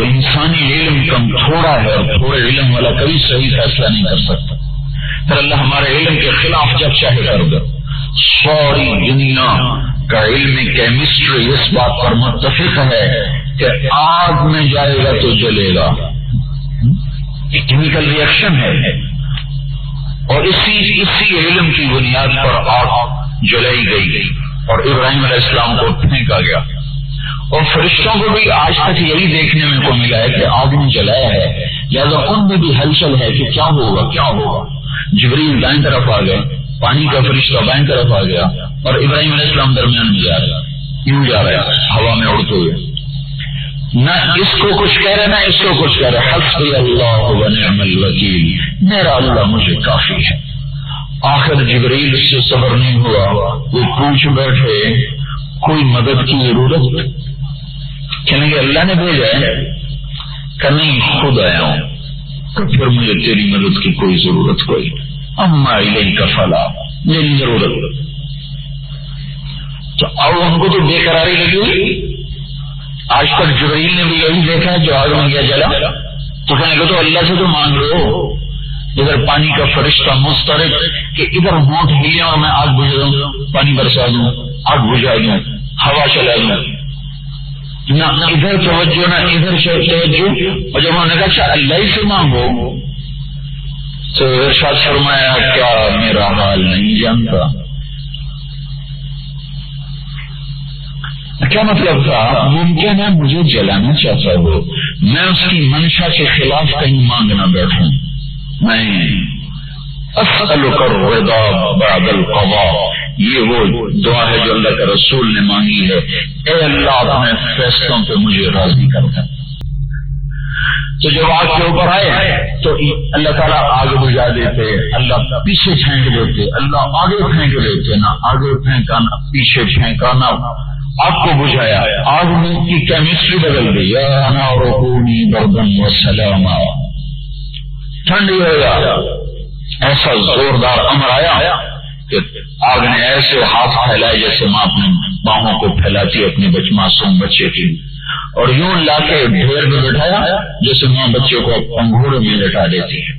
انسانی علم کم تھوڑا ہے اور تھوڑے علم والا کبھی صحیح فیصلہ نہیں کر سکتا. پھر اللہ ہمارے علم کے خلاف جب چاہے کر دے. ساری دنیا کا علم کیمسٹری اس بات پر متفق ہے کہ آگ میں جائے گا تو جلے گا. کیمیکل ریئیکشن ہے اور اسی علم کی بنیاد پر آگ جلائی گئی اور ابراہیم علیہ السلام کو پھینکا گیا. اور فرشتوں کو بھی آج تک یہی دیکھنے میں کو ملا ہے کہ آگ نے جلایا ہے، لہٰذا ان میں بھی ہلچل ہے کہ کیا ہوگا کیا ہوگا. جبریل دائیں طرف آ گئے، پانی کا فرشتہ بائیں طرف آ گیا اور ابراہیم علیہ السلام درمیان میں جا رہا ہے. کیوں جا رہا ہے؟ ہوا میں اڑتے ہوئے. نہ اس کو کچھ کہہ رہے نہ اس کو کچھ کہہ رہے. حسبی اللہ ونعم الوکیل، میرا اللہ مجھے کافی ہے. آخر جبریل اس سے صبر نہیں ہوا، وہ پوچھ بیٹھے کوئی مدد کی ضرورت؟ کہنے گے اللہ نے بھیجا ہے کہ نہیں خود آیا ہوں. تو پھر مجھے تیری مدد کی کوئی ضرورت کوئی. اما الیک فلا، میری ضرورت. تو اب ان کو تو بے قراری لگی ہوئی. آج تک جبریل نے بھی یہی دیکھا جو آگ میں گیا جلا. تو کہنے گے تو اللہ سے تو مانگ لو. ادھر پانی کا فرشتہ مسترد کہ ادھر ہونٹ ہلے اور میں آگ بجھا دوں، پانی برسا دوں، آگ بجھا دوں، ہوا چلا دوں. نہ ادھر توجہ نہ ادھر توجہ. اور جب انہوں نے کہا اچھا اللہ سے مانگو تو ارشاد فرمایا کیا میرا حال نہیں جانتا؟ کیا مطلب تھا؟ ممکن ہے مجھے جلانا چاہتا ہو، میں اس کی منشا کے خلاف کہیں مانگ نہ بیٹھوں. نہیں، اسألک الرضا بعد القضاء، یہ وہ دعا ہے جو اللہ کے رسول نے مانگی ہے. اے اللہ اپنے فیصلوں پہ مجھے راضی کر دے. تو جب آگ کے اوپر آئے تو اللہ تعالیٰ آگے بجھا دیتے، اللہ پیچھے پھینک دیتے، اللہ آگے پھینک دیتے. نہ آگے پھینکا نہ پیچھے پھینکا نہ آگ کو بجھایا. آگ میں کی کیمسٹری بدل گئی. یا نار کونی بردا وسلاما، ٹھنڈی ہو گیا. ایسا زوردار امر آیا کہ آگ نے ایسے ہاتھ پھیلائے جیسے ماں اپنے باہوں کو پھیلاتی اپنے معصوم بچے کی، اور یوں لا کے ڈھیر میں بٹھایا جیسے ماں بچے کو انگوڑے میں لٹا دیتی ہے.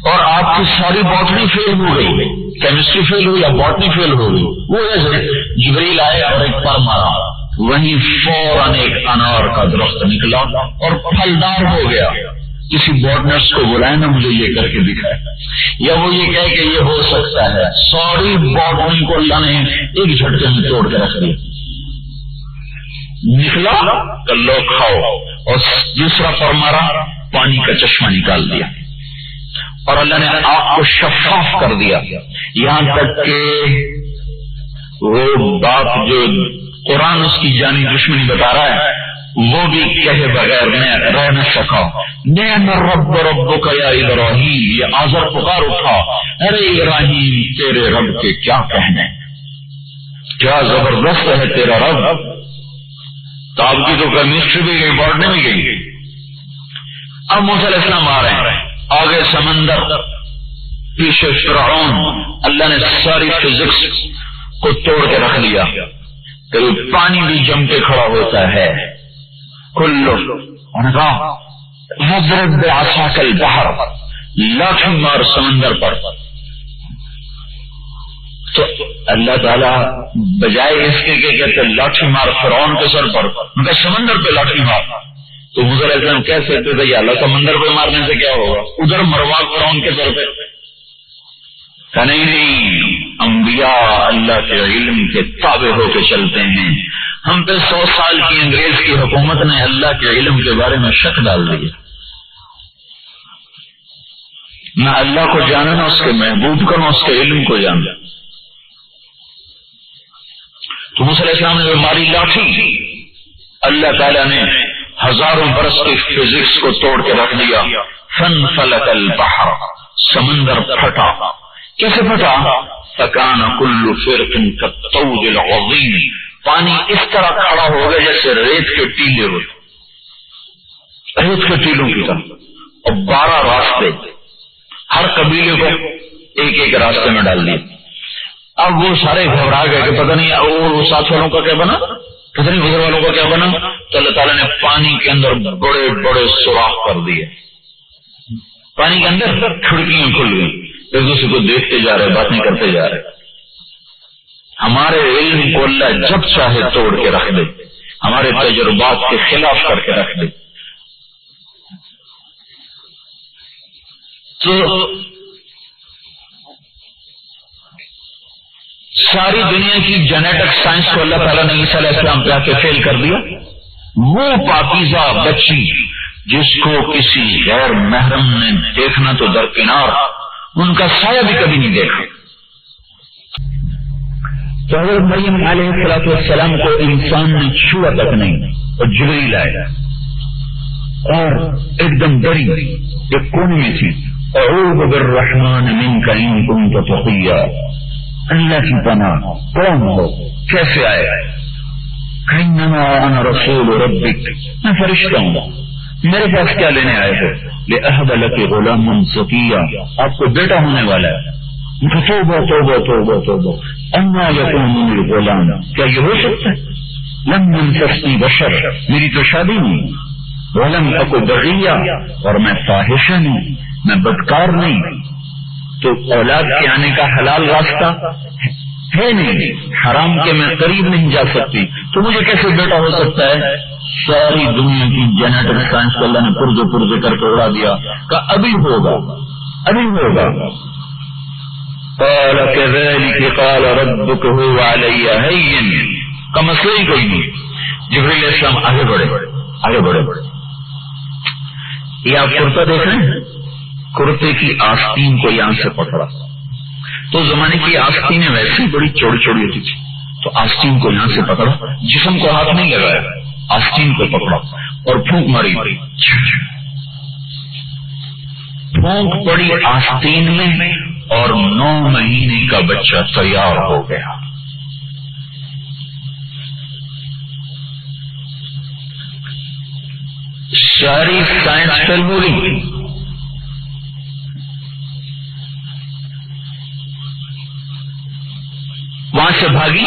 اور آپ کی ساری باٹنی فیل ہو گئی، کیمسٹری فیل ہوئی یا باٹنی فیل ہو گئی. وہ ایسے جبریل آئے اور ایک پر مارا، وہیں فوراً ایک انار کا درخت نکلا اور پھلدار ہو گیا. کسی باٹنسٹ کو بلائے نا مجھے یہ کر کے دکھائے، یا وہ یہ کہے کہ یہ ہو سکتا ہے. ساری باٹنی کو اللہ نے ایک جھٹکے میں توڑ کے رکھ دیا. نکلا تو لو کھاؤ، اور دوسرا پر مارا، پانی کا چشمہ نکال دیا اور اللہ نے آگ کو شفاف کر دیا. یہاں تک کہ وہ بات جو قرآن اس کی جانی دشمنی بتا رہا ہے وہ بھی کہے بغیر میں رہ نہ سکا. نعم الرب ربک یا ابراہیم، یہ آزر پکار اٹھا، ارے ابراہیم تیرے رب کے کیا کہنے، کیا زبردست ہے تیرا رب. تو آپ کی تو کیمسٹری بھی گئی، باٹنی بھی گئی. اب موسیٰ علیہ السلام آ رہے ہیں، آگے سمندر، پیچھے فرعون. اللہ نے ساری فزکس کو توڑ کے رکھ دیا کہ پانی بھی جم کے کھڑا ہوتا ہے. کلو وضرب بعصاک البحر، لاٹھی مار سمندر پر. تو اللہ تعالیٰ بجائے اس کے کہ کہتے لاٹھی مار فرعون کے سر پر، مگر سمندر پہ لاٹھی مار. تو موسیٰ علیہ السلام کہہ سکتے تھے یا اللہ سمندر پہ مارنے سے کیا ہوگا، ادھر مروا فرعون کے سر پہ. نہیں، انبیاء اللہ کے علم کے تابع ہو کے چلتے ہیں. ہم پہ 100 سال کی انگریز کی حکومت نے اللہ کے علم کے بارے میں شک ڈال دیا. نہ اللہ کو جانا نہ اس کے محبوب کو نہ اس کے علم کو جانا. تو موسیٰ علیہ السلام نے وہ ماری لاٹھی، اللہ تعالیٰ نے ہزاروں برس کی فزکس کو توڑ کے رکھ دیا. فانفلق البحر، سمندر پھٹا. کیسے پھٹا؟ فکان کل فرق کالطود العظیم، پانی اس طرح کھڑا ہو گیا جیسے ریت کے ٹیلے ہوتے، ریت کے ٹیلوں کی طرح. اور 12 راستے، ہر قبیلے کو ایک ایک راستے میں ڈال دیے. اب وہ سارے گھبرا گئے کہ پتہ نہیں وہ ساتھ والوں کا کیا بنا، پتہ نہیں ادھر والوں کا کیا بنا. تو اللہ تعالیٰ نے پانی کے اندر بڑے بڑے سوراخ کر دیے، پانی کے اندر کھڑکیاں کھل گئی، ایک دوسرے کو دیکھتے جا رہے، باتیں کرتے جا رہے۔ ہمارے علم کو اللہ جب چاہے توڑ کے رکھ دے، ہمارے تجربات کے خلاف کر کے رکھ دے۔ تو ساری دنیا کی جینیٹک سائنس کو اللہ تعالیٰ نے عیسیٰ علیہ السلام پہ آ کے فیل کر دیا۔ وہ پاکیزہ بچی جس کو کسی غیر محرم نے دیکھنا تو درکنار، ان کا سایہ بھی کبھی نہیں دیکھا۔ تو حضرت مریم علیہ السلام کو انسان نے چھوا تک نہیں، اور جبریل آیا اور ایک دم ڈری، ایک کونے میں تھی، اعوذ بالرحمن منک ان کنت تقیا، اللہ کی پناہ، کون ہو، کیسے آئے؟ انما انا رسول ربک، میں فرشتہ ہوں، میرے پاس کیا لینے آئے ہو؟ لأہب لک غلاما زکیا، آپ کو بیٹا ہونے والا ہے۔ توبہ توبہ توبہ توبہ، اما یکون لی غلام، کیا یہ ہو سکتا ہے؟ لم یمسسنی بشر، میری تو شادی نہیں، ولم اک بغیا، اور میں فاحشہ نہیں، میں بدکار نہیں، تو اولاد کے آنے کا حلال راستہ ہے نہیں، حرام کے میں قریب نہیں جا سکتی، تو مجھے کیسے بیٹا ہو سکتا ہے؟ ساری دنیا کی جینیٹک سائنس کو اللہ نے پرزے پرزے کر کے اڑا دیا، کہ ابھی ہوگا، ابھی ہوگا۔ قال كذلك قال ربك هو علي هين، کا مسئلہ ہی کوئی نہیں۔ جبریل علیہ السلام آگے بڑھے، آگے بڑھے۔ یہ آپ کرتا دیکھ رہے ہیں، کرتے کی آستین کو یہاں سے پکڑا، تو زمانے کی آستینیں ویسے ہی بڑی چوڑی چوڑی ہوتی تھی، تو آستین کو یہاں سے پکڑا، جسم کو ہاتھ نہیں لگایا، آستین کو پکڑا اور پھونک ماری، پھونک پڑی آستین میں، اور 9 مہینے کا بچہ تیار ہو گیا۔ ساری سائنس فیل ہو گئی۔ وہاں سے بھاگی،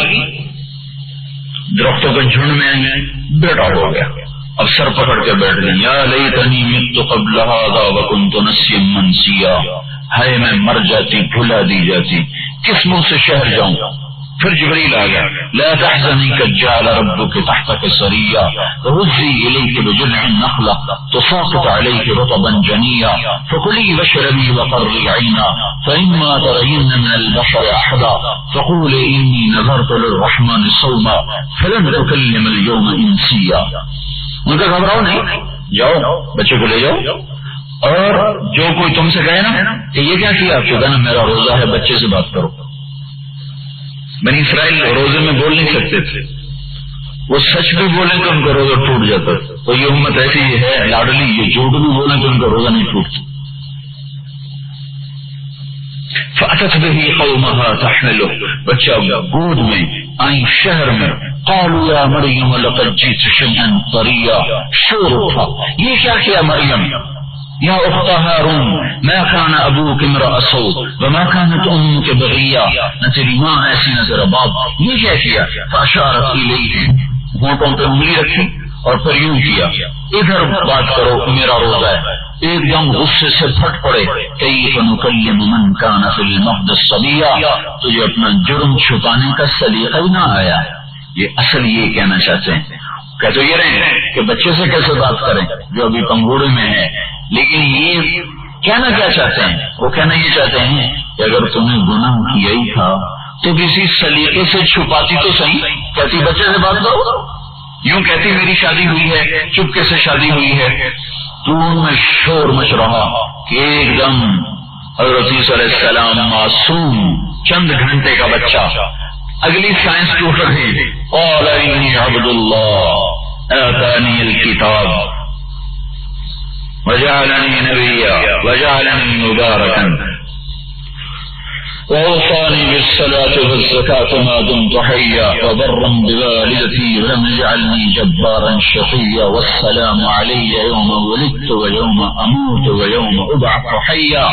درختوں کے جھنڈ میں آئی، بیٹا ہو گیا، اب سر پکڑ کے بیٹھ گئی، یا لیتنی مت قبل ھذا وکنت نسیا منسیا، ہے میں مر جاتی، بھلا دی جاتی، کس منہ سے شہر جاؤں؟ پھر جبریل آ گیا، لا تحزنی قد جعل ربک تحتک سریا وہزی الیک بجذع النخلہ تساقط علیک رطبا جنیا فکلی واشربی وقرری عینا فإما ترین من البشر احدا فقولی انی نذرت للرحمن صوما فلن تکلم اليوم انسیا۔ ان کا گھبراؤ نہیں، جاؤ بچے کو لے جاؤ، اور جو کوئی تم سے کہے نا کہ یہ کیا کیا، آپ کو کہنا میرا روزہ ہے، بچے سے بات کرو۔ بنی اسرائیل روزے میں بول نہیں سکتے تھے، وہ سچ بھی بولیں تو ان کا روزہ ٹوٹ جاتا، تو یہ امت ایسی ہے لاڈلی، یہ جھوٹ بھی بولیں تو ان کا روزہ نہیں ٹوٹتا۔ فأتت به قومها تحمله، بچہ گود میں آئی شہر میں، قالوا یا مریم لقد جئت شيئا طريا، شور اٹھا، یہ کیا کیا مریم؟ یا اخت ہارون ما كان ابوك امرأ سوء وما كانت امك بغیا، نہ تیری ماں ایسی نہ تیرا باپ، یہ کیا کیا؟ فاشارت الیہ، ہونٹوں پہ انگلی رکھی اور پھر یوں کیا، ادھر بات کرو، میرا روزہ ہے۔ ایک دم غصے سے پھٹ پڑے، کیف نکلم من كان في المهد صبیا، تجھے اپنا جرم چھپانے کا سلیقہ ہی نہ آیا۔ یہ اصل یہ کہنا چاہتے ہیں، کہ تو یہ رہے کہ بچے سے کیسے بات کریں جو ابھی پنگوڑے میں ہے، لیکن یہ کہنا کیا چاہتے ہیں؟ وہ کہنا یہ چاہتے ہیں کہ اگر تم نے گناہ کیا ہی تھا تو کسی سلیقے سے چھپاتی تو صحیح، کہتی بچے سے بات کرو، یوں کہتی میری شادی ہوئی ہے، چپکے سے شادی ہوئی ہے۔ تو ان میں شور مچ رہا کہ ایک دم حضرت عیسیٰ علیہ السلام معصوم، چند گھنٹے کا بچہ، اگلی سائنس ٹوٹ رہی، قال انی عبد اللہ آتانی الکتاب وجعلنی نبیا وجعلنی مبارکا وأوصاني بالصلاة والزكاة ما دمت حيا وبرا بوالدتي ولم يجعلني جبارا شقيا والسلام علي يوم ولدت ويوم أموت ويوم أبعث حيا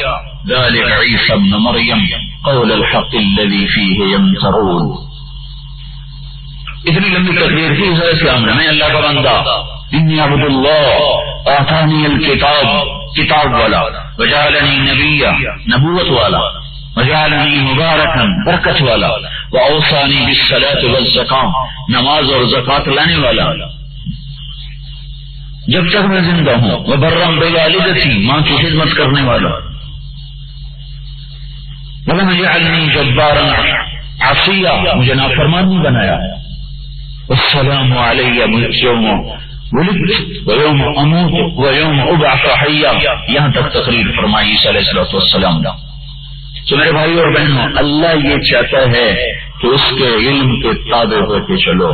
ذلك عيسى ابن مريم قول الحق الذي فيه يمترون۔ اتنی لمبی تقریر تھی حضرت کے سامنے، میں اللہ کا بندہ، انی عبد اللہ آتانی الکتاب، کتاب والا، وجعلنی نبیا، نبوت والا، وجعلنی مبارکا، برکت والا، واوصانی بالصلاۃ والزکاۃ، نماز اور زکات لانے والا جب تک میں زندہ ہوں، وبرم بوالدتی، ماں کی خدمت کرنے والا، ولم یجعلنی جبارا عصیا، مجھے نافرمان نہیں بنایا، والسلام علی یوم ولدت ویوم اموت ویوم ابعث حیا، یہاں تک تقریر فرمائی عیسیٰ علیہ الصلوۃ والسلام نے۔ تو میرے بھائی اور بہنوں، اللہ یہ چاہتا ہے کہ اس کے علم کے تابع ہوتے چلو،